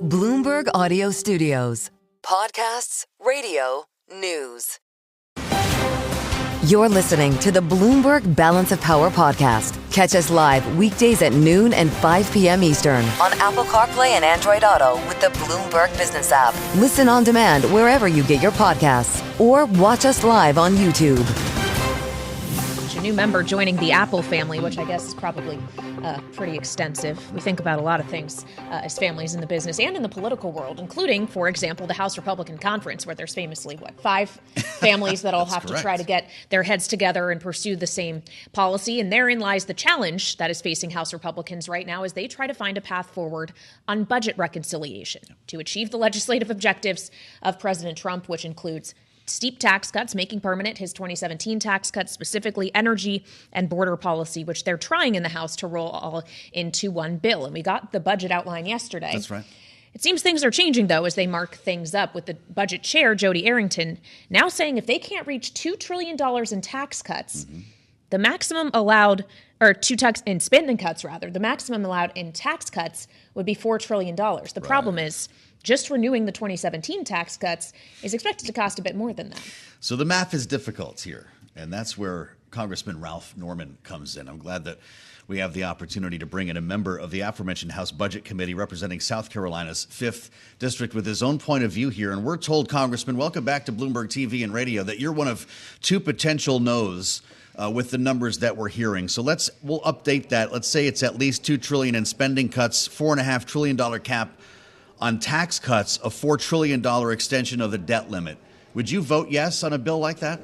Bloomberg Audio Studios. Podcasts, radio, news. You're listening to the Bloomberg Balance of Power podcast. Catch us live weekdays at noon and 5 p.m. Eastern on Apple CarPlay and Android Auto with the Bloomberg Business app. Listen on demand wherever you get your podcasts or watch us live on YouTube. A new member joining the Apple family, which I guess is probably pretty extensive. We think about a lot of things as families in the business and in the political world, including, for example, the House Republican Conference, where there's famously, 5 families that all have to try to get their heads together and pursue the same policy. And therein lies the challenge that is facing House Republicans right now as they try to find a path forward on budget reconciliation to achieve the legislative objectives of President Trump, which includes steep tax cuts, making permanent his 2017 tax cuts, specifically energy and border policy, which they're trying in the House to roll all into one bill. And we got the budget outline yesterday. That's right. It seems things are changing, though, as they mark things up, with the budget chair, Jody Arrington, now saying if they can't reach $2 trillion in tax cuts, the maximum allowed, or in spending cuts, rather, the maximum allowed in tax cuts would be $4 trillion. The problem is, just renewing the 2017 tax cuts is expected to cost a bit more than that. So the math is difficult here, and that's where Congressman Ralph Norman comes in. I'm glad that we have the opportunity to bring in a member of the aforementioned House Budget Committee representing South Carolina's 5th District with his own point of view here. And we're told, Congressman, welcome back to Bloomberg TV and radio, that you're one of 2 potential no's with the numbers that we're hearing. So we'll update that. Let's say it's at least $2 trillion in spending cuts, $4.5 trillion cap on tax cuts, a $4 trillion extension of the debt limit. Would you vote yes on a bill like that?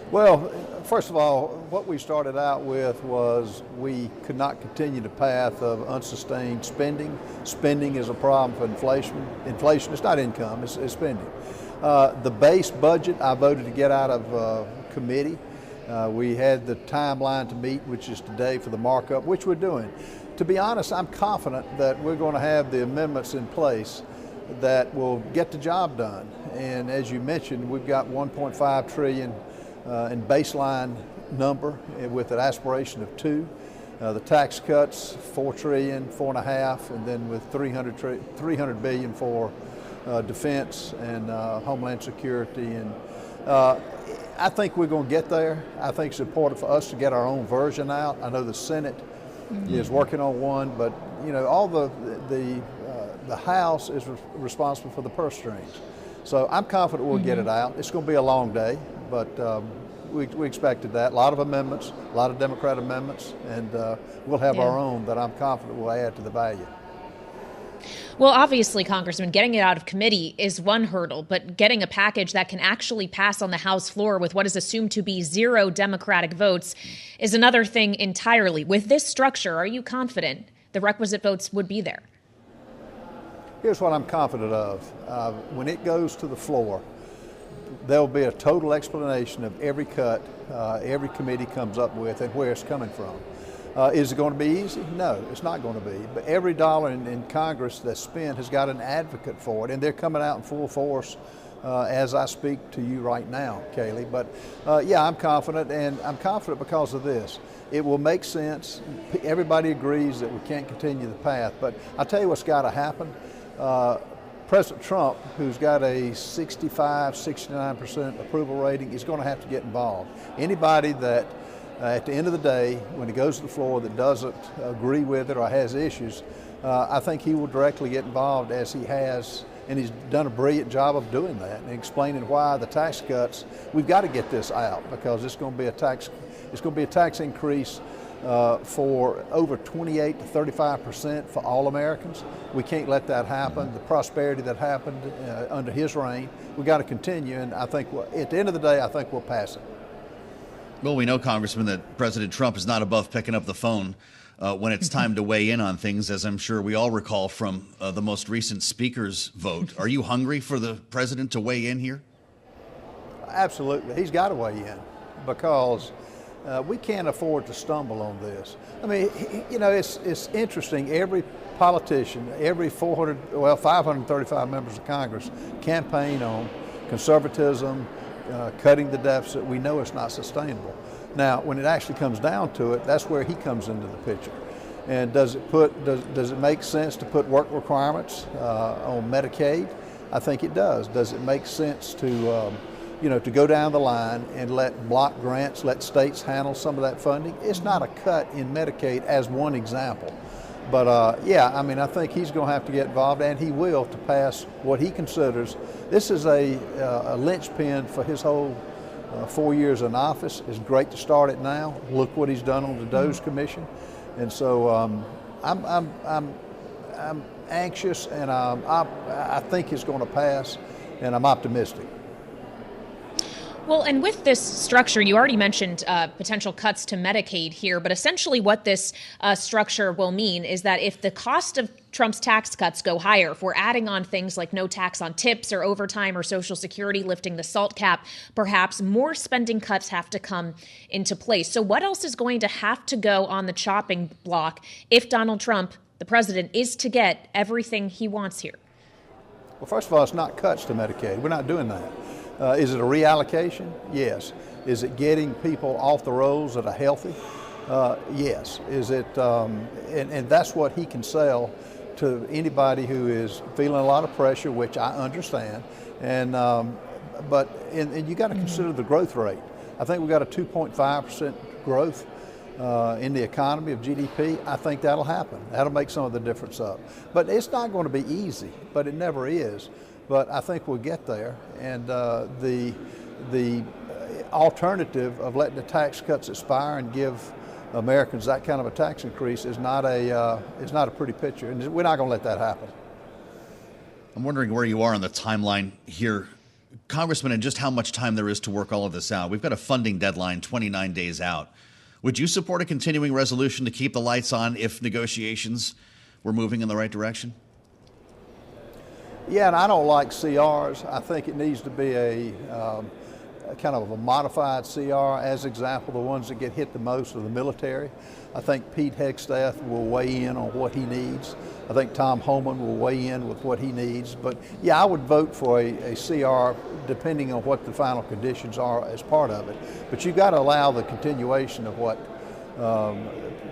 Well, first of all, what we started out with was we could not continue the path of unsustained spending. Spending is a problem for inflation. Inflation is not income, it's spending. The base budget I voted to get out of committee. We had the timeline to meet, which is today, for the markup, which we're doing. To be honest, I'm confident that we're going to have the amendments in place that will get the job done. And as you mentioned, we've got $1.5 trillion in baseline number with an aspiration of 2. The tax cuts, $4 trillion, $4.5, and then with $300 billion for defense and homeland security. And I think we're going to get there. I think it's important for us to get our own version out. I know the Senate is working on one, but all the House is responsible for the purse strings. So I'm confident we'll get it out. It's going to be a long day, but we expected that. A lot of amendments, a lot of Democrat amendments, and we'll have our own that I'm confident will add to the value. Well, obviously, Congressman, getting it out of committee is one hurdle, but getting a package that can actually pass on the House floor with what is assumed to be 0 Democratic votes is another thing entirely. With this structure, are you confident the requisite votes would be there? Here's what I'm confident of. When it goes to the floor, there'll be a total explanation of every cut every committee comes up with and where it's coming from. Is it going to be easy? No, it's not going to be. But every dollar in Congress that's spent has got an advocate for it, and they're coming out in full force as I speak to you right now, Kailey. But I'm confident, and I'm confident because of this. It will make sense. Everybody agrees that we can't continue the path, but I'll tell you what's got to happen. President Trump, who's got a 65-69% approval rating, is going to have to get involved. Anybody that at the end of the day, when it goes to the floor, that doesn't agree with it or has issues, I think he will directly get involved, as he has, and he's done a brilliant job of doing that and explaining why the tax cuts. We've got to get this out because it's going to be a tax increase for over 28 to 35% for all Americans. We can't let that happen. The prosperity that happened under his reign, we've got to continue, and I think at the end of the day, I think we'll pass it. Well, we know, Congressman, that President Trump is not above picking up the phone when it's time to weigh in on things, as I'm sure we all recall from the most recent speaker's vote. Are you hungry for the president to weigh in here? Absolutely. He's got to weigh in because we can't afford to stumble on this. I mean, it's interesting. Every politician, every 535 members of Congress campaign on conservatism, cutting the deficit. We know it's not sustainable. Now, when it actually comes down to it, that's where he comes into the picture. And does it make sense to put work requirements on Medicaid? I think it does. Does it make sense to to go down the line and let block grants, let states handle some of that funding? It's not a cut in Medicaid as one example. But I think he's going to have to get involved, and he will, to pass what he considers. This is a linchpin for his whole 4 years in office. It's great to start it now. Look what he's done on the DOJ Commission, and so I'm anxious, and I think it's going to pass, and I'm optimistic. Well, and with this structure, you already mentioned potential cuts to Medicaid here, but essentially what this structure will mean is that if the cost of Trump's tax cuts go higher, if we're adding on things like no tax on tips or overtime or Social Security, lifting the SALT cap, perhaps more spending cuts have to come into place. So what else is going to have to go on the chopping block if Donald Trump, the president, is to get everything he wants here? Well, first of all, it's not cuts to Medicaid. We're not doing that. Is it a reallocation? Yes. Is it getting people off the rolls that are healthy? Yes. Is it, and that's what he can sell to anybody who is feeling a lot of pressure, which I understand. And but you got to consider the growth rate. I think we got a 2.5% growth in the economy of GDP. I think that'll happen. That'll make some of the difference up. But it's not going to be easy, but it never is. But I think we'll get there, and the alternative of letting the tax cuts expire and give Americans that kind of a tax increase is not a pretty picture, and we're not going to let that happen. I'm wondering where you are on the timeline here, Congressman, and just how much time there is to work all of this out. We've got a funding deadline 29 days out. Would you support a continuing resolution to keep the lights on if negotiations were moving in the right direction? Yeah, and I don't like CRs. I think it needs to be a kind of a modified CR. As example, the ones that get hit the most are the military. I think Pete Hegseth will weigh in on what he needs. I think Tom Homan will weigh in with what he needs. But yeah, I would vote for a CR depending on what the final conditions are as part of it. But you've got to allow the continuation of what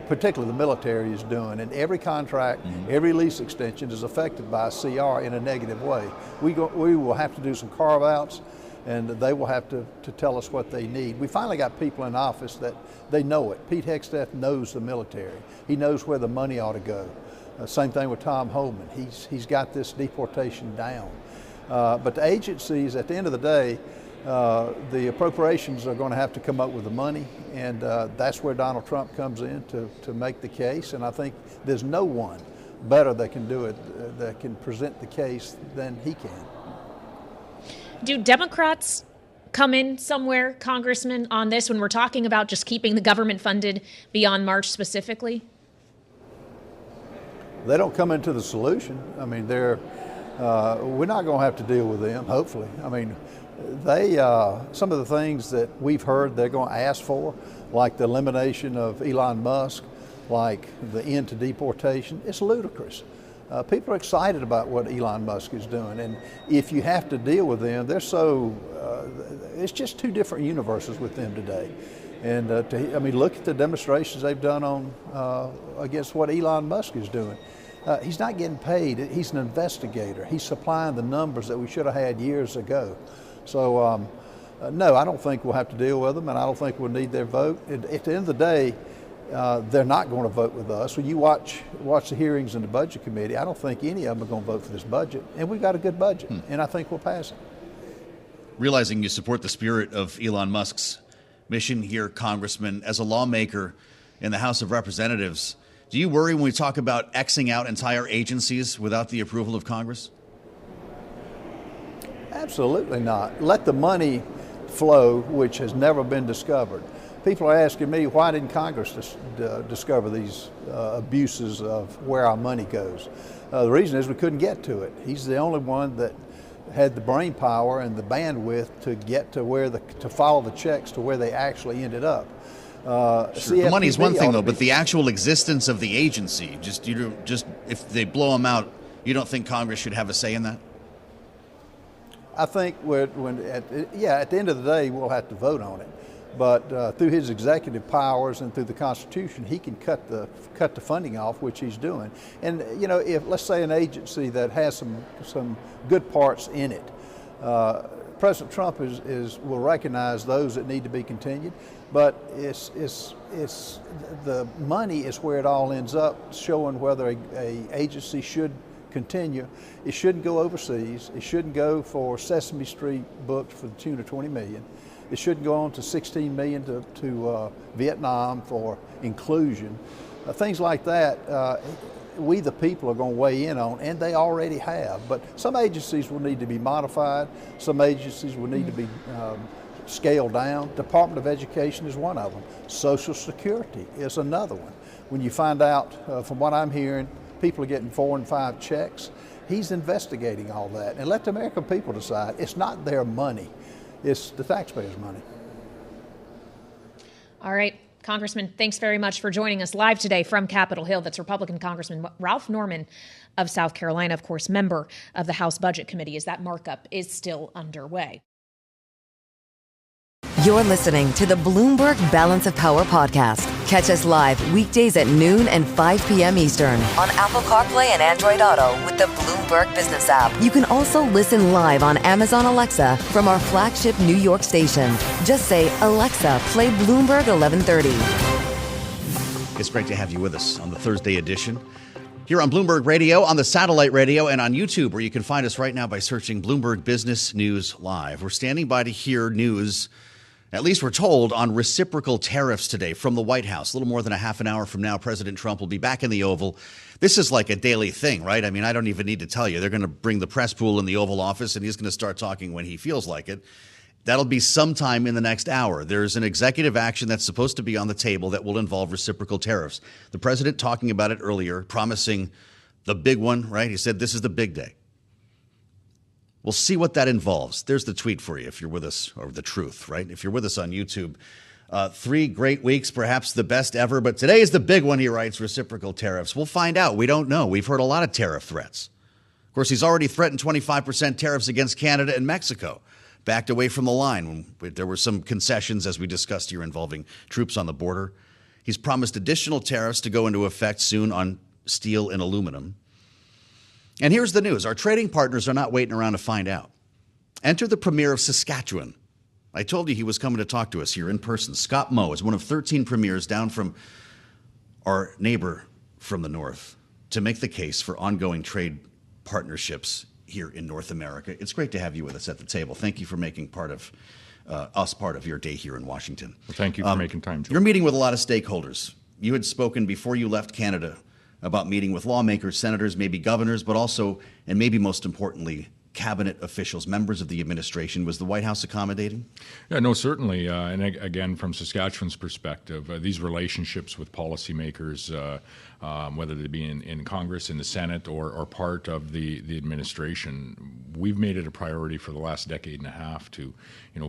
particularly the military is doing. And every contract, every lease extension is affected by a CR in a negative way. We will have to do some carve-outs, and they will have to tell us what they need. We finally got people in office that they know it. Pete Hegseth knows the military. He knows where the money ought to go. Same thing with Tom Homan. He's got this deportation down. But the agencies, at the end of the day, the appropriations are going to have to come up with the money, and that's where Donald Trump comes in to make the case. And I think there's no one better that can do it, that can present the case than he can. Do Democrats come in somewhere, Congressman, on this when we're talking about just keeping the government funded beyond March specifically? They don't come into the solution. I mean, we're not going to have to deal with them, hopefully. I mean, some of the things that we've heard they're going to ask for, like the elimination of Elon Musk, like the end to deportation, it's ludicrous. People are excited about what Elon Musk is doing, and if you have to deal with them, they're so, it's just two different universes with them today. And look at the demonstrations they've done on against what Elon Musk is doing. He's not getting paid. He's an investigator. He's supplying the numbers that we should have had years ago. So, no, I don't think we'll have to deal with them, and I don't think we'll need their vote. At the end of the day, they're not going to vote with us. When you watch the hearings in the Budget Committee, I don't think any of them are going to vote for this budget. And we've got a good budget, and I think we'll pass it. Realizing you support the spirit of Elon Musk's mission here, Congressman, as a lawmaker in the House of Representatives, do you worry when we talk about Xing out entire agencies without the approval of Congress? Absolutely not. Let the money flow, which has never been discovered. People are asking me, why didn't Congress discover these abuses of where our money goes? The reason is we couldn't get to it. He's the only one that had the brain power and the bandwidth to get to to follow the checks to where they actually ended up. Sure. The money is one thing, though, but the actual existence of the agency, just if they blow them out, you don't think Congress should have a say in that? I think at the end of the day, we'll have to vote on it. But through his executive powers and through the Constitution, he can cut the funding off, which he's doing. And if let's say an agency that has some good parts in it, President Trump will recognize those that need to be continued. But it's the money is where it all ends up, showing whether a agency should continue. It shouldn't go overseas. It shouldn't go for Sesame Street books for the tune of $20 million. It shouldn't go on to $16 million to Vietnam for inclusion. Things like that, we the people are going to weigh in on, and they already have. But some agencies will need to be modified. Some agencies will need to be scaled down. Department of Education is one of them. Social Security is another one. When you find out, from what I'm hearing, people are getting 4 and 5 checks, he's investigating all that. And let the American people decide. It's not their money. It's the taxpayers' money. All right, Congressman, thanks very much for joining us live today from Capitol Hill. That's Republican Congressman Ralph Norman of South Carolina, of course, member of the House Budget Committee, as that markup is still underway. You're listening to the Bloomberg Balance of Power podcast. Catch us live weekdays at noon and 5 p.m. Eastern on Apple CarPlay and Android Auto with the Bloomberg Business app. You can also listen live on Amazon Alexa from our flagship New York station. Just say, Alexa, play Bloomberg 1130. It's great to have you with us on the Thursday edition here on Bloomberg Radio, on the satellite radio, and on YouTube, where you can find us right now by searching Bloomberg Business News Live. We're standing by to hear news, at least we're told, on reciprocal tariffs today from the White House. A little more than a half an hour from now, President Trump will be back in the Oval. This is like a daily thing, right? I mean, I don't even need to tell you. They're going to bring the press pool in the Oval Office, and he's going to start talking when he feels like it. That'll be sometime in the next hour. There's an executive action that's supposed to be on the table that will involve reciprocal tariffs. The president talking about it earlier, promising the big one, right? He said this is the big day. We'll see what that involves. There's the tweet for you if you're with us, or the truth, right? If you're with us on YouTube. 3 great weeks, perhaps the best ever, but today is the big one, he writes, reciprocal tariffs. We'll find out. We don't know. We've heard a lot of tariff threats. Of course, he's already threatened 25% tariffs against Canada and Mexico. Backed away from the line when there were some concessions, as we discussed here, involving troops on the border. He's promised additional tariffs to go into effect soon on steel and aluminum. And here's the news. Our trading partners are not waiting around to find out. Enter the Premier of Saskatchewan. I told you he was coming to talk to us here in person. Scott Moe is one of 13 premiers down from our neighbor from the north to make the case for ongoing trade partnerships here in North America. It's great to have you with us at the table. Thank you for making part of your day here in Washington. Well, thank you for making time, Joe. You're meeting with a lot of stakeholders. You had spoken before you left Canada about meeting with lawmakers, senators, maybe governors, but also, and maybe most importantly, cabinet officials, members of the administration. Was the White House accommodating? Yeah, no, certainly. And again, from Saskatchewan's perspective, these relationships with policymakers, whether they be in Congress, in the Senate, or part of the administration, we've made it a priority for the last decade and a half to,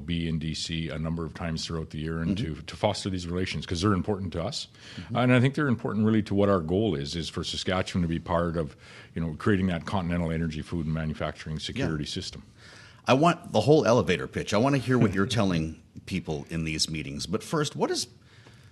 be in D.C. a number of times throughout the year and to foster these relations, because they're important to us. And I think they're important really to what our goal is for Saskatchewan to be part of, creating that continental energy, food, and manufacturing security system. I want the whole elevator pitch. I want to hear what you're telling people in these meetings. But first, what does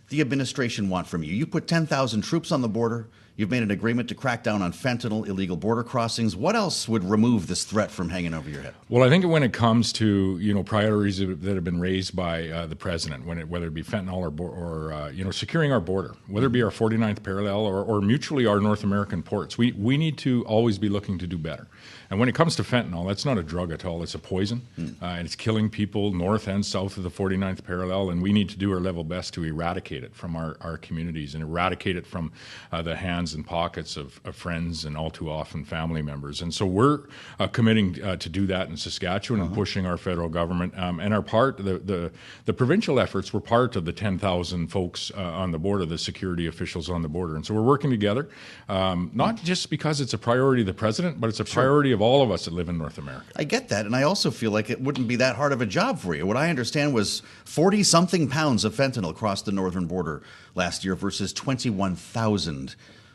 the administration want from you? You put 10,000 troops on the border. You've made an agreement to crack down on fentanyl, illegal border crossings. What else would remove this threat from hanging over your head? Well, I think when it comes to priorities that have been raised by the president, whether it be fentanyl or securing our border, whether it be our 49th parallel or mutually our North American ports, we need to always be looking to do better. And when it comes to fentanyl, that's not a drug at all. It's a poison, and it's killing people north and south of the 49th parallel, and we need to do our level best to eradicate it from our communities and eradicate it from the hands and pockets of friends and all too often family members. And so we're committing to do that in Saskatchewan and pushing our federal government. And our part, the provincial efforts were part of the 10,000 folks on the border, the security officials on the border. And so we're working together, not just because it's a priority of the president, but it's a priority of all of us that live in North America. I get that, and I also feel like it wouldn't be that hard of a job for you. What I understand was 40-something pounds of fentanyl crossed the northern border last year versus 21,000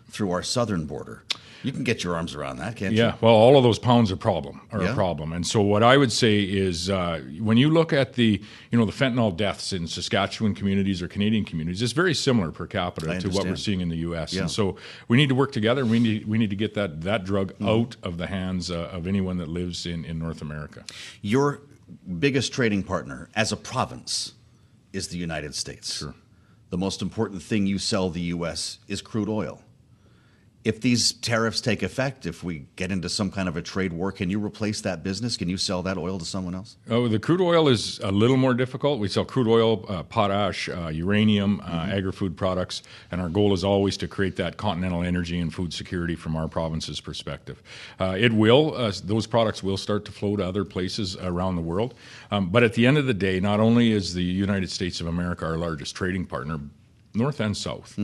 through our southern border. You can get your arms around that, can't you? Yeah, well, all of those pounds are a problem. Yeah. And so what I would say is when you look at the fentanyl deaths in Saskatchewan communities or Canadian communities, it's very similar per capita to what we're seeing in the U.S. Yeah. And so we need to work together. We need to get that drug out of the hands of anyone that lives in North America. Your biggest trading partner as a province is the United States. Sure. The most important thing you sell the U.S. is crude oil. If these tariffs take effect, if we get into some kind of a trade war, can you replace that business? Can you sell that oil to someone else? Oh, the crude oil is a little more difficult. We sell crude oil, potash, uranium, agri-food products, and our goal is always to create that continental energy and food security from our province's perspective. Those products will start to flow to other places around the world. But at the end of the day, not only is the United States of America our largest trading partner, north and south,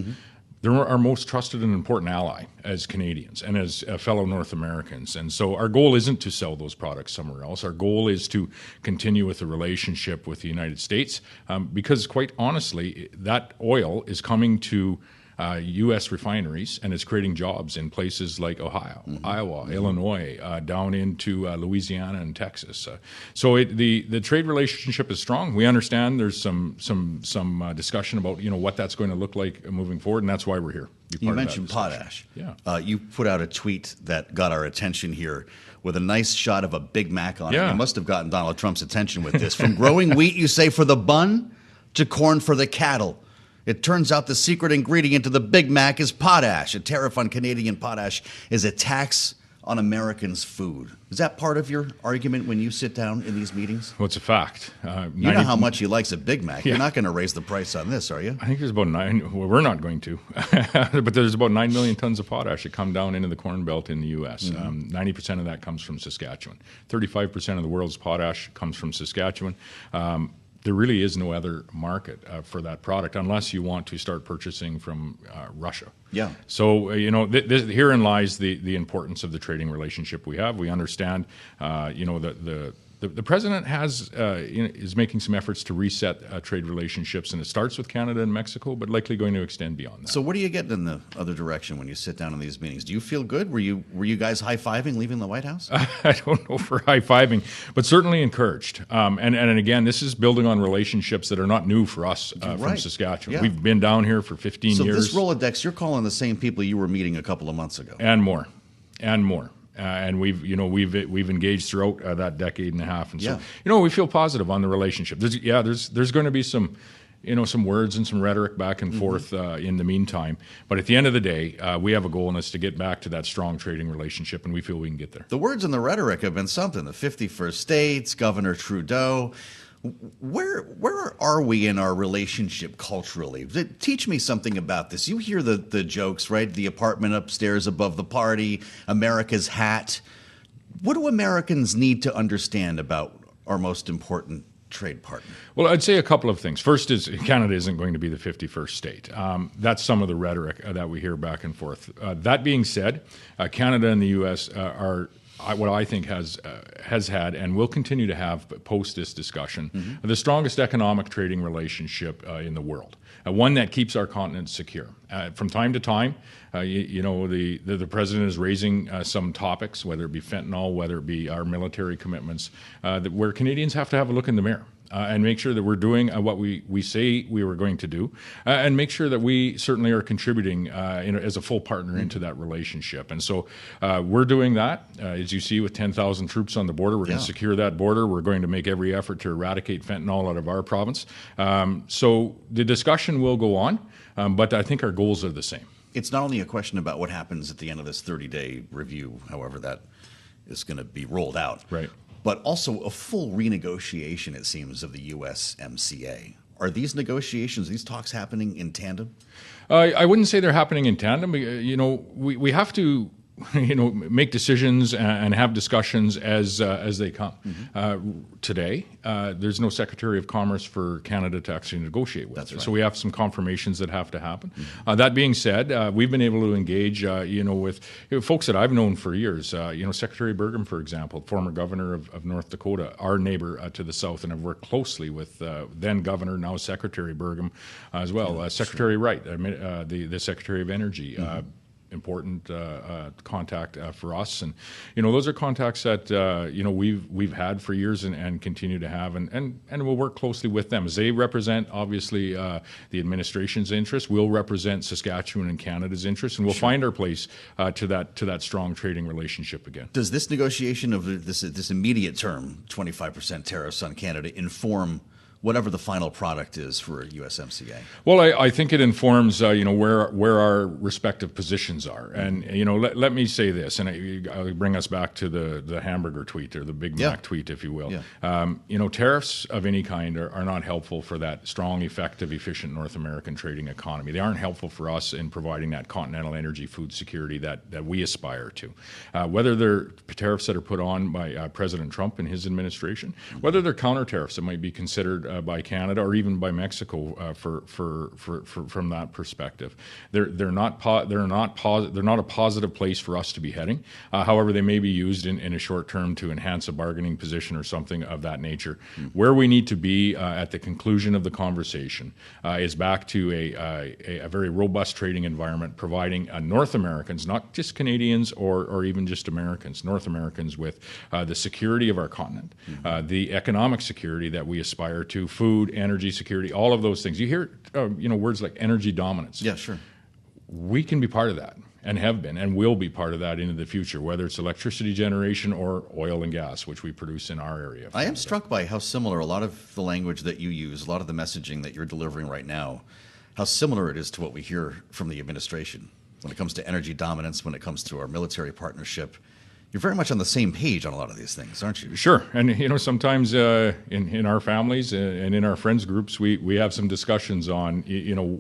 they're our most trusted and important ally as Canadians and as fellow North Americans. And so our goal isn't to sell those products somewhere else. Our goal is to continue with the relationship with the United States because, quite honestly, that oil is coming to U.S. refineries, and it's creating jobs in places like Ohio, Iowa, Illinois, down into Louisiana and Texas. So the trade relationship is strong. We understand there's some discussion about what that's going to look like moving forward, and that's why we're here. You mentioned potash. Yeah. You put out a tweet that got our attention here with a nice shot of a Big Mac on it. You must have gotten Donald Trump's attention with this. From growing wheat, you say, for the bun, to corn for the cattle. It turns out the secret ingredient to the Big Mac is potash. A tariff on Canadian potash is a tax on Americans' food. Is that part of your argument when you sit down in these meetings? Well, it's a fact. You know how much he likes a Big Mac. You're not going to raise the price on this, are you? I think there's about 9. Well, we're not going to. But there's about 9 million tons of potash that come down into the Corn Belt in the U.S. 90% of that comes from Saskatchewan. 35% of the world's potash comes from Saskatchewan. There really is no other market for that product unless you want to start purchasing from Russia. Yeah. So, herein lies the importance of the trading relationship we have. We understand, the president is making some efforts to reset trade relationships, and it starts with Canada and Mexico, but likely going to extend beyond that. So what are you getting in the other direction when you sit down in these meetings? Do you feel good? Were you guys high-fiving leaving the White House? I don't know for high-fiving, but certainly encouraged. And again, this is building on relationships that are not new for us from Saskatchewan. Yeah. We've been down here for 15 years. So this Rolodex, you're calling the same people you were meeting a couple of months ago. And more. And we've engaged throughout that decade and a half, and so we feel positive on the relationship. There's going to be some words and some rhetoric back and forth in the meantime, but at the end of the day, we have a goal, and it's to get back to that strong trading relationship, and we feel we can get there. The words and the rhetoric have been something. The 51st states, Governor Trudeau. Where are we in our relationship culturally? Teach me something about this. You hear the jokes, right? The apartment upstairs above the party, America's hat. What do Americans need to understand about our most important trade partner? Well, I'd say a couple of things. First is Canada isn't going to be the 51st state. That's some of the rhetoric that we hear back and forth. That being said, Canada and the U.S. are what I think has had and will continue to have post this discussion, the strongest economic trading relationship in the world, one that keeps our continent secure. From time to time, the president is raising some topics, whether it be fentanyl, whether it be our military commitments, where Canadians have to have a look in the mirror. And make sure that we're doing what we say we were going to do, and make sure that we certainly are contributing as a full partner into that relationship. And so we're doing that. As you see, with 10,000 troops on the border, we're going to secure that border. We're going to make every effort to eradicate fentanyl out of our province. So the discussion will go on, but I think our goals are the same. It's not only a question about what happens at the end of this 30-day review, however that is going to be rolled out. Right. But also a full renegotiation, it seems, of the USMCA. Are these negotiations, these talks happening in tandem? I wouldn't say they're happening in tandem. We have to make decisions and have discussions as they come. Today, there's no Secretary of Commerce for Canada to actually negotiate with. That's right. So we have some confirmations that have to happen. That being said, we've been able to engage, with folks that I've known for years. Secretary Burgum, for example, former governor of North Dakota, our neighbor to the south, and I've worked closely with then Governor, now Secretary Burgum as well. Secretary Wright, the Secretary of Energy. important contact for us, and those are contacts that we've had for years and continue to have, and we'll work closely with them as they represent obviously the administration's interest. We'll represent Saskatchewan and Canada's interest, and we'll find our place to that strong trading relationship again. Does this negotiation of this immediate term 25% tariffs on Canada inform whatever the final product is for USMCA? Well, I think it informs where our respective positions are, and let me say this, and I'll bring us back to the hamburger tweet or the Big Mac tweet, if you will. Yeah. Tariffs of any kind are not helpful for that strong, effective, efficient North American trading economy. They aren't helpful for us in providing that continental energy food security that we aspire to. Whether they're tariffs that are put on by President Trump and his administration, whether they're counter tariffs that might be considered by Canada or even by Mexico from that perspective. They're not a positive place for us to be heading. However, they may be used in a short term to enhance a bargaining position or something of that nature. Where we need to be at the conclusion of the conversation is back to a very robust trading environment, providing North Americans, not just Canadians or even just Americans, North Americans with the security of our continent, the economic security that we aspire to, food, energy security, all of those things. You hear words like energy dominance. Yeah, sure. We can be part of that and have been and will be part of that into the future, whether it's electricity generation or oil and gas, which we produce in our area. I am struck by how similar a lot of the language that you use, a lot of the messaging that you're delivering right now, how similar it is to what we hear from the administration when it comes to energy dominance, when it comes to our military partnership. You're very much on the same page on a lot of these things, aren't you? Sure. And, sometimes in our families and in our friends groups, we have some discussions on,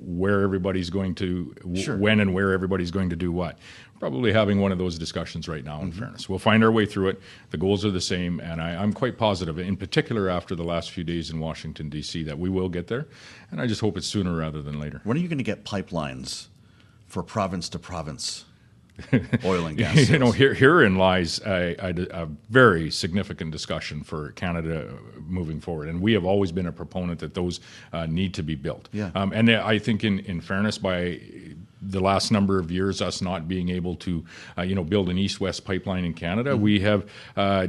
where everybody's going to, when and where everybody's going to do what. Probably having one of those discussions right now, in fairness. We'll find our way through it. The goals are the same, and I'm quite positive, in particular after the last few days in Washington, D.C., that we will get there, and I just hope it's sooner rather than later. When are you going to get pipelines for province to province oil and gas? Herein lies a very significant discussion for Canada moving forward, and we have always been a proponent that those need to be built. Yeah. And I think, in fairness, by the last number of years, us not being able to, build an east-west pipeline in Canada, we have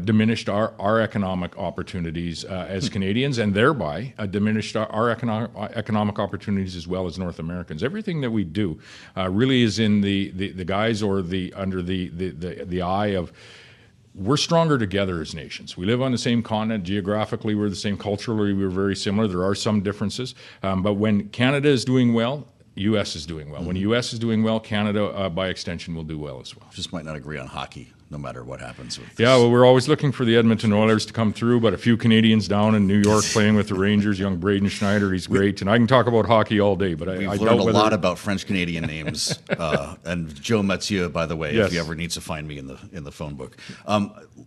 diminished our economic opportunities as Canadians, and thereby diminished our economic opportunities as well as North Americans. Everything that we do really is in the guise or under the eye of, we're stronger together as nations. We live on the same continent. Geographically, we're the same. Culturally, we're very similar. There are some differences. But when Canada is doing well, U.S. is doing well. When U.S. is doing well, Canada, by extension, will do well as well. Just might not agree on hockey, no matter what happens with this. Yeah, well, we're always looking for the Edmonton Oilers to come through, but a few Canadians down in New York playing with the Rangers, young Braden Schneider, he's great. And I can talk about hockey all day, but We've learned a lot about French-Canadian names. And Joe Mathieu, by the way, if he ever needs to find me in the phone book.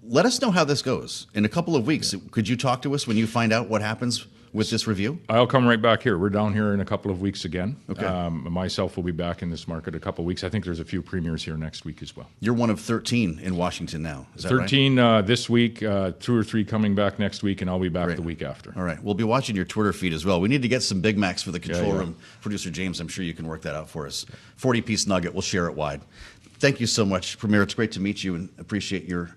Let us know how this goes. In a couple of weeks, could you talk to us when you find out what happens with this review? I'll come right back here. We're down here in a couple of weeks again. Okay. Myself will be back in this market a couple of weeks. I think there's a few premiers here next week as well. You're one of 13 in Washington now. Is that 13 this week, 2 or 3 coming back next week, and I'll be back the week after. All right. We'll be watching your Twitter feed as well. We need to get some Big Macs for the control room. Producer James, I'm sure you can work that out for us. 40-piece nugget. We'll share it wide. Thank you so much, Premier. It's great to meet you and appreciate your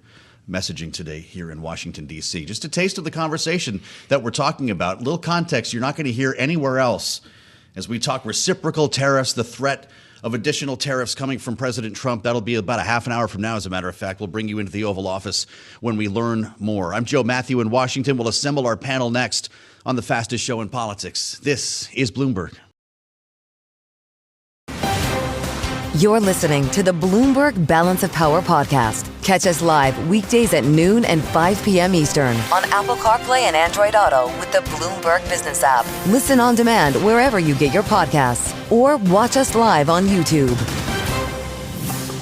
messaging today here in Washington, D.C. Just a taste of the conversation that we're talking about. A little context you're not going to hear anywhere else as we talk reciprocal tariffs, the threat of additional tariffs coming from President Trump. That'll be about a half an hour from now, as a matter of fact. We'll bring you into the Oval Office when we learn more. I'm Joe Mathieu in Washington. We'll assemble our panel next on the fastest show in politics. This is Bloomberg. You're listening to the Bloomberg Balance of Power podcast. Catch us live weekdays at noon and 5 p.m. Eastern on Apple CarPlay and Android Auto with the Bloomberg Business app. Listen on demand wherever you get your podcasts or watch us live on YouTube.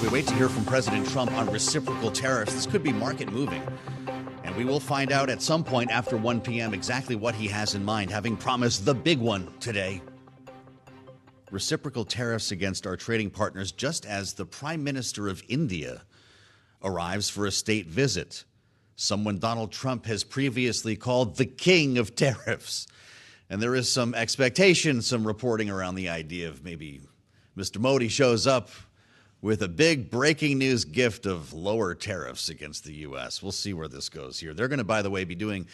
We wait to hear from President Trump on reciprocal tariffs. This could be market moving. And we will find out at some point after 1 p.m. exactly what he has in mind, having promised the big one today. Reciprocal tariffs against our trading partners, just as the Prime Minister of India arrives for a state visit, someone Donald Trump has previously called the king of tariffs. And there is some expectation, some reporting around the idea of maybe Mr. Modi shows up with a big breaking news gift of lower tariffs against the U.S. We'll see where this goes here. They're going to, by the way, be doing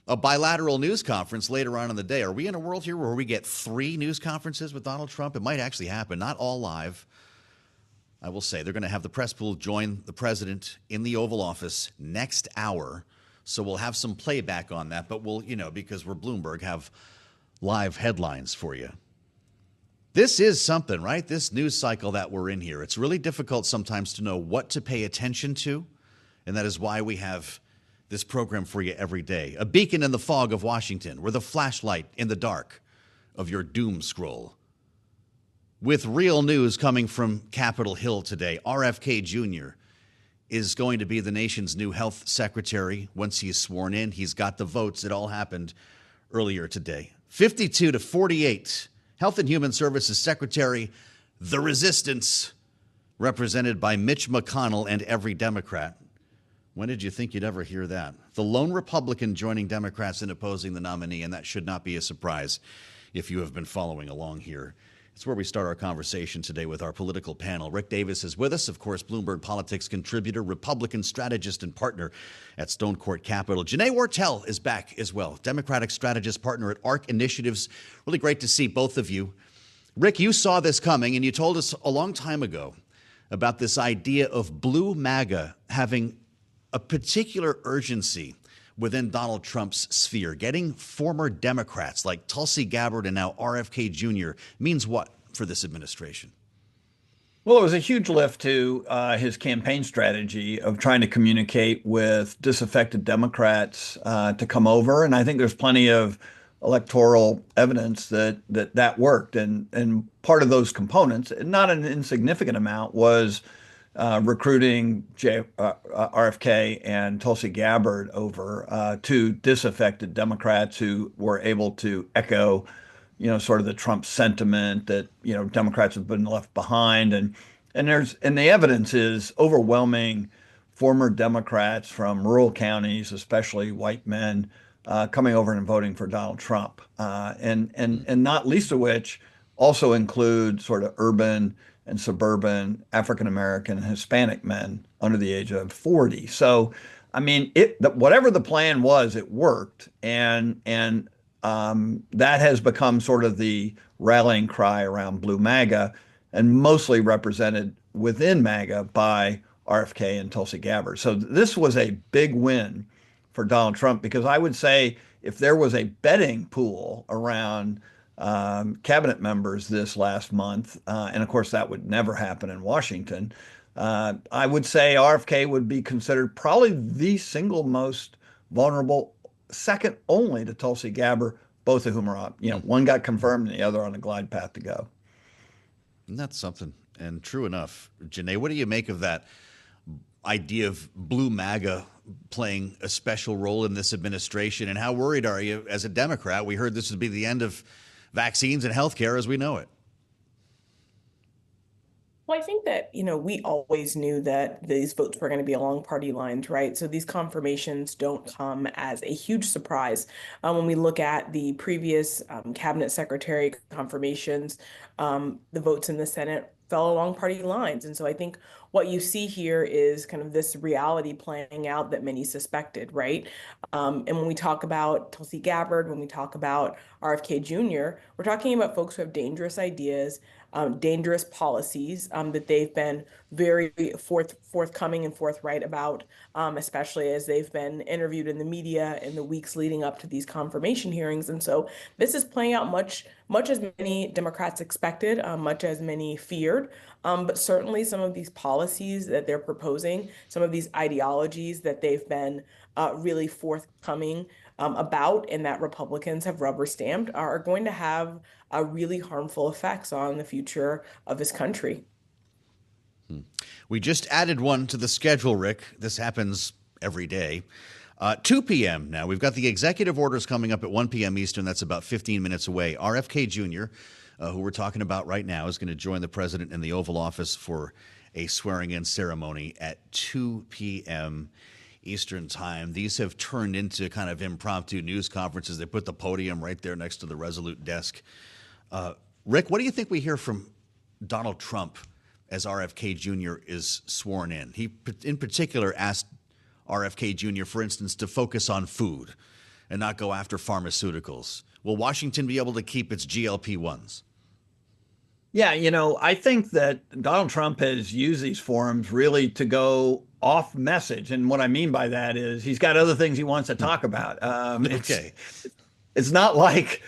a bilateral news conference later on in the day. Are we in a world here where we get 3 news conferences with Donald Trump? It might actually happen, not all live. I will say they're going to have the press pool join the president in the Oval Office next hour. So we'll have some playback on that, but we'll, because we're Bloomberg, have live headlines for you. This is something, right? This news cycle that we're in here. It's really difficult sometimes to know what to pay attention to. And that is why we have this program for you every day. A beacon in the fog of Washington. We're the flashlight in the dark of your doom scroll. With real news coming from Capitol Hill today, RFK Jr. is going to be the nation's new health secretary once he's sworn in. He's got the votes. It all happened earlier today. 52-48. Health and Human Services Secretary, the resistance, represented by Mitch McConnell and every Democrat. When did you think you'd ever hear that? The lone Republican joining Democrats in opposing the nominee, and that should not be a surprise if you have been following along here. It's where we start our conversation today with our political panel. Rick Davis is with us, of course, Bloomberg Politics contributor, Republican strategist and partner at Stone Court Capital. Jonae Wartel is back as well, Democratic strategist partner at ARC Initiatives. Really great to see both of you. Rick, you saw this coming, and you told us a long time ago about this idea of blue MAGA having a particular urgency within Donald Trump's sphere. Getting former Democrats like Tulsi Gabbard and now RFK Jr. means what for this administration? Well, it was a huge lift to his campaign strategy of trying to communicate with disaffected Democrats to come over. And I think there's plenty of electoral evidence that worked. And part of those components, not an insignificant amount, was recruiting RFK and Tulsi Gabbard over to disaffected Democrats who were able to echo, sort of the Trump sentiment that, Democrats have been left behind. And the evidence is overwhelming former Democrats from rural counties, especially white men, coming over and voting for Donald Trump. And not least of which also include sort of urban and suburban African-American and Hispanic men under the age of 40. So, I mean, whatever the plan was, it worked. And that has become sort of the rallying cry around blue MAGA, and mostly represented within MAGA by RFK and Tulsi Gabbard. So this was a big win for Donald Trump, because I would say if there was a betting pool around cabinet members this last month, and of course that would never happen in Washington, I would say RFK would be considered probably the single most vulnerable, second only to Tulsi Gabbard, both of whom are on, one got confirmed and the other on a glide path to go. And that's something. And true enough. Jonae, what do you make of that idea of blue MAGA playing a special role in this administration? And how worried are you as a Democrat? We heard this would be the end of vaccines and healthcare as we know it. Well, I think that, we always knew that these votes were going to be along party lines, right? So these confirmations don't come as a huge surprise. When we look at the previous cabinet secretary confirmations, the votes in the Senate fell along party lines. And so I think what you see here is kind of this reality playing out that many suspected, right? And when we talk about Tulsi Gabbard, when we talk about RFK Jr., we're talking about folks who have dangerous ideas, dangerous policies that they've been very forthcoming and forthright about, especially as they've been interviewed in the media in the weeks leading up to these confirmation hearings. And so this is playing out much as many Democrats expected, much as many feared. But certainly some of these policies that they're proposing, some of these ideologies that they've been really forthcoming about and that Republicans have rubber stamped are going to have really harmful effects on the future of this country. We just added one to the schedule, Rick. This happens every day. 2 p.m. now. We've got the executive orders coming up at 1 p.m. Eastern. That's about 15 minutes away. RFK Jr., who we're talking about right now, is going to join the president in the Oval Office for a swearing-in ceremony at 2 p.m. Eastern time. These have turned into kind of impromptu news conferences. They put the podium right there next to the Resolute desk. Rick, what do you think we hear from Donald Trump as RFK Jr. is sworn in. He, in particular, asked RFK Jr., for instance, to focus on food and not go after pharmaceuticals. Will Washington be able to keep its GLP-1s? Yeah, I think that Donald Trump has used these forums really to go off message. And what I mean by that is he's got other things he wants to talk about. Okay. It's not like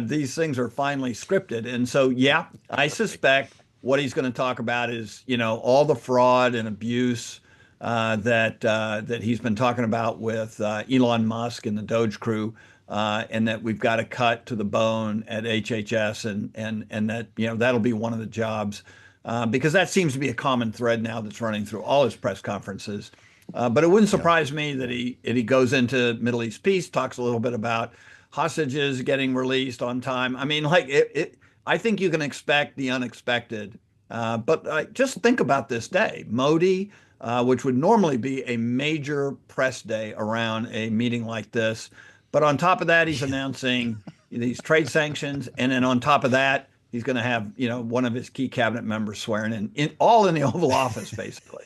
these things are finally scripted. And so, yeah, I suspect what he's going to talk about is, all the fraud and abuse that he's been talking about with Elon Musk and the Doge crew. And that we've got to cut to the bone at HHS, and that that'll be one of the jobs, because that seems to be a common thread now that's running through all his press conferences. But it wouldn't surprise me that he goes into Middle East peace, talks a little bit about hostages getting released on time. I mean, I think you can expect the unexpected. But just think about this day, Modi, which would normally be a major press day around a meeting like this. But on top of that, he's announcing these trade sanctions. And then on top of that, he's going to have, one of his key cabinet members swearing in all in the Oval Office, basically.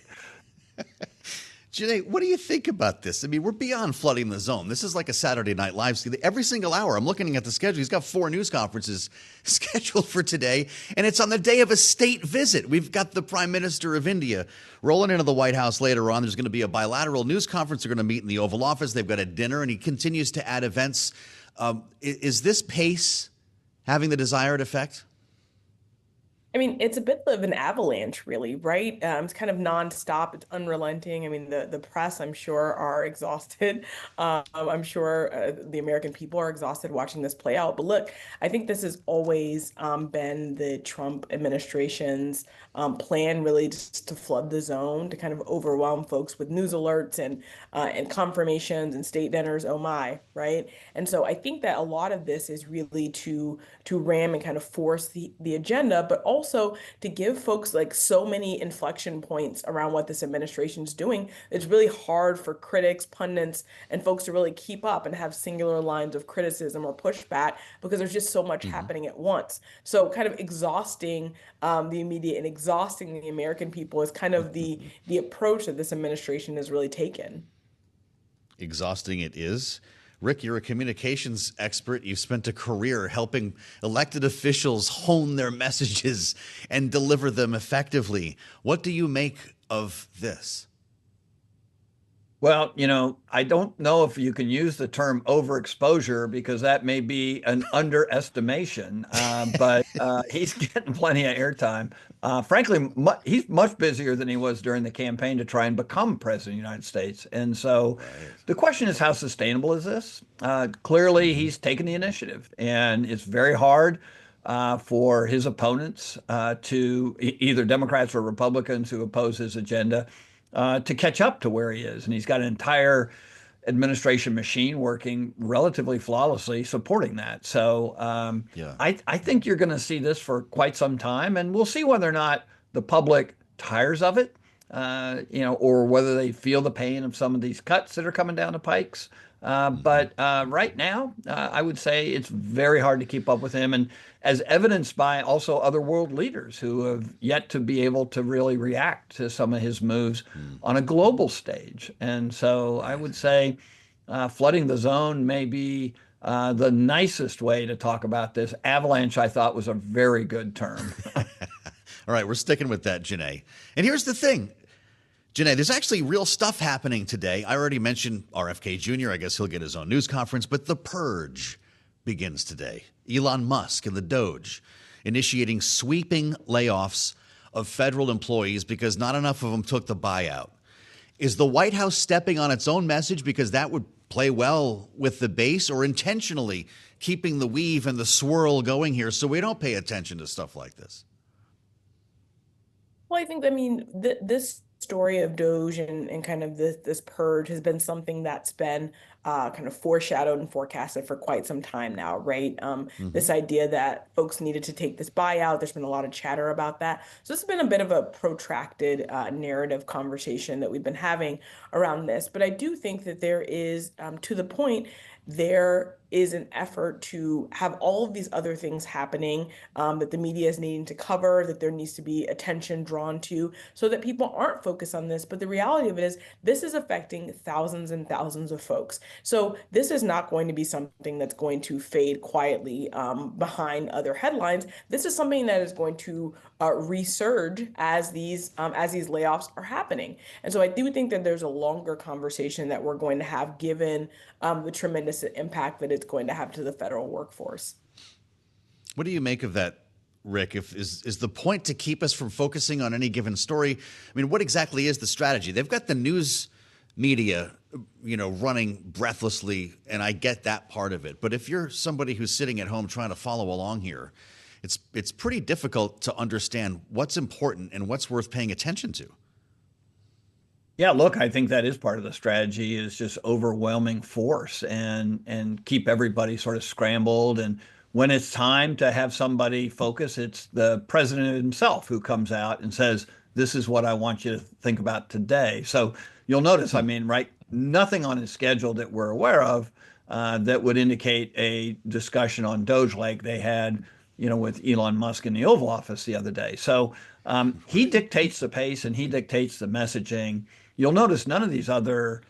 Jonae, what do you think about this? I mean, we're beyond flooding the zone. This is like a Saturday Night Live. Every single hour, I'm looking at the schedule. He's got 4 news conferences scheduled for today, and it's on the day of a state visit. We've got the Prime Minister of India rolling into the White House later on. There's going to be a bilateral news conference. They're going to meet in the Oval Office. They've got a dinner, and he continues to add events. Is this pace having the desired effect? I mean, it's a bit of an avalanche, really, right? It's kind of nonstop. It's unrelenting. I mean, the press, I'm sure, are exhausted. I'm sure the American people are exhausted watching this play out. But look, I think this has always been the Trump administration's plan, really, just to flood the zone, to kind of overwhelm folks with news alerts and confirmations and state dinners. Oh my, right? And so I think that a lot of this is really to ram and kind of force the agenda, but also to give folks like so many inflection points around what this administration is doing. It's really hard for critics, pundits, and folks to really keep up and have singular lines of criticism or pushback because there's just so much happening at once. So kind of exhausting the immediate and exhausting the American people is kind of the approach that this administration has really taken. Exhausting it is. Rick, you're a communications expert. You've spent a career helping elected officials hone their messages and deliver them effectively. What do you make of this? Well, I don't know if you can use the term overexposure because that may be an underestimation, but he's getting plenty of airtime. Frankly, he's much busier than he was during the campaign to try and become president of the United States. And so the question is, how sustainable is this? Clearly, he's taken the initiative, and it's very hard for his opponents to either Democrats or Republicans who oppose his agenda to catch up to where he is. And he's got an entire administration machine working relatively flawlessly supporting that. So I think you're going to see this for quite some time, and we'll see whether or not the public tires of it, or whether they feel the pain of some of these cuts that are coming down the pikes. But right now, I would say it's very hard to keep up with him, and as evidenced by also other world leaders who have yet to be able to really react to some of his moves on a global stage. And so I would say flooding the zone may be the nicest way to talk about this. Avalanche, I thought, was a very good term. All right, we're sticking with that, Jonae. And here's the thing. Jonae, there's actually real stuff happening today. I already mentioned RFK Jr. I guess he'll get his own news conference, but the purge begins today. Elon Musk and the Doge initiating sweeping layoffs of federal employees because not enough of them took the buyout. Is the White House stepping on its own message because that would play well with the base, or intentionally keeping the weave and the swirl going here so we don't pay attention to stuff like this? Well, I mean, this story of Doge and kind of this purge has been something that's been kind of foreshadowed and forecasted for quite some time now, right? This idea that folks needed to take this buyout, there's been a lot of chatter about that. So this has been a bit of a protracted narrative conversation that we've been having around this. But I do think that there is, to the point, there is an effort to have all of these other things happening that the media is needing to cover, that there needs to be attention drawn to so that people aren't focused on this. But the reality of it is this is affecting thousands and thousands of folks. So this is not going to be something that's going to fade quietly behind other headlines. This is something that is going to resurge as these layoffs are happening. And so I do think that there's a longer conversation that we're going to have given the tremendous impact that it's going to have to the federal workforce. What do you make of that, Rick? Is the point to keep us from focusing on any given story? I mean, what exactly is the strategy? They've got the news media, running breathlessly, and I get that part of it. But if you're somebody who's sitting at home trying to follow along here, it's pretty difficult to understand what's important and what's worth paying attention to. Yeah, look, I think that is part of the strategy, is just overwhelming force and keep everybody sort of scrambled. And when it's time to have somebody focus, it's the president himself who comes out and says, this is what I want you to think about today. So you'll notice, right, nothing on his schedule that we're aware of that would indicate a discussion on Doge like they had, with Elon Musk in the Oval Office the other day. So he dictates the pace and he dictates the messaging. You'll notice none of these other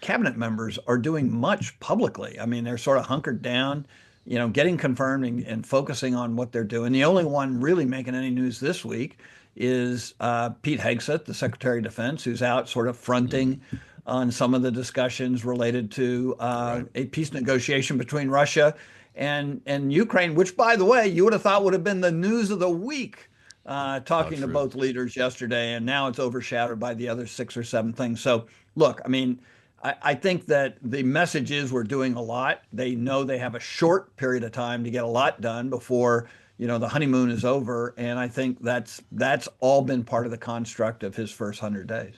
cabinet members are doing much publicly. I mean, they're sort of hunkered down, getting confirmed and focusing on what they're doing. The only one really making any news this week is Pete Hegseth, the Secretary of Defense, who's out sort of fronting on some of the discussions related to a peace negotiation between Russia and Ukraine, which, by the way, you would have thought would have been the news of the week. Talking to both leaders yesterday, and now it's overshadowed by the other 6 or 7 things. So, look, I think that the message is we're doing a lot. They know they have a short period of time to get a lot done before, the honeymoon is over. And I think that's all been part of the construct of his first 100 days.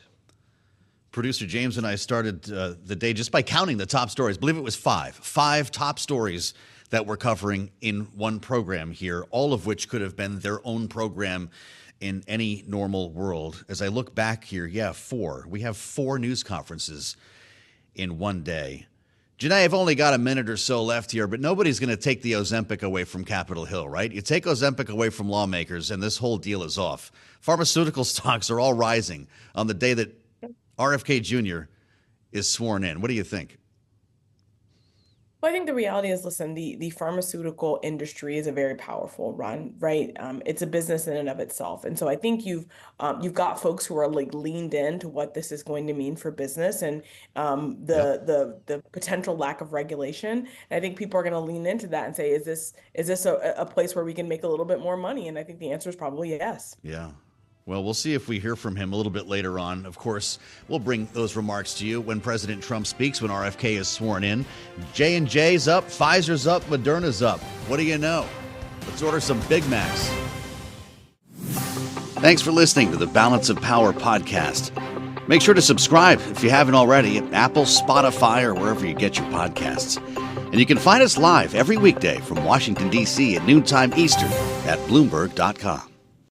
Producer James and I started the day just by counting the top stories. I believe it was 5 top stories that we're covering in one program here, all of which could have been their own program in any normal world. As I look back here, 4. We have 4 news conferences in one day. Jonae, I've only got a minute or so left here, but nobody's going to take the Ozempic away from Capitol Hill, right? You take Ozempic away from lawmakers, and this whole deal is off. Pharmaceutical stocks are all rising on the day that RFK Jr. is sworn in. What do you think? Well, I think the reality is, listen, the pharmaceutical industry is a very powerful run, right? It's a business in and of itself. And so I think you've got folks who are leaned into what this is going to mean for business and the potential lack of regulation. And I think people are going to lean into that and say, is this a place where we can make a little bit more money? And I think the answer is probably yes. Yeah. Well, we'll see if we hear from him a little bit later on. Of course, we'll bring those remarks to you when President Trump speaks, when RFK is sworn in. J&J's up, Pfizer's up, Moderna's up. What do you know? Let's order some Big Macs. Thanks for listening to the Balance of Power podcast. Make sure to subscribe if you haven't already at Apple, Spotify, or wherever you get your podcasts. And you can find us live every weekday from Washington, D.C. at noontime Eastern at Bloomberg.com.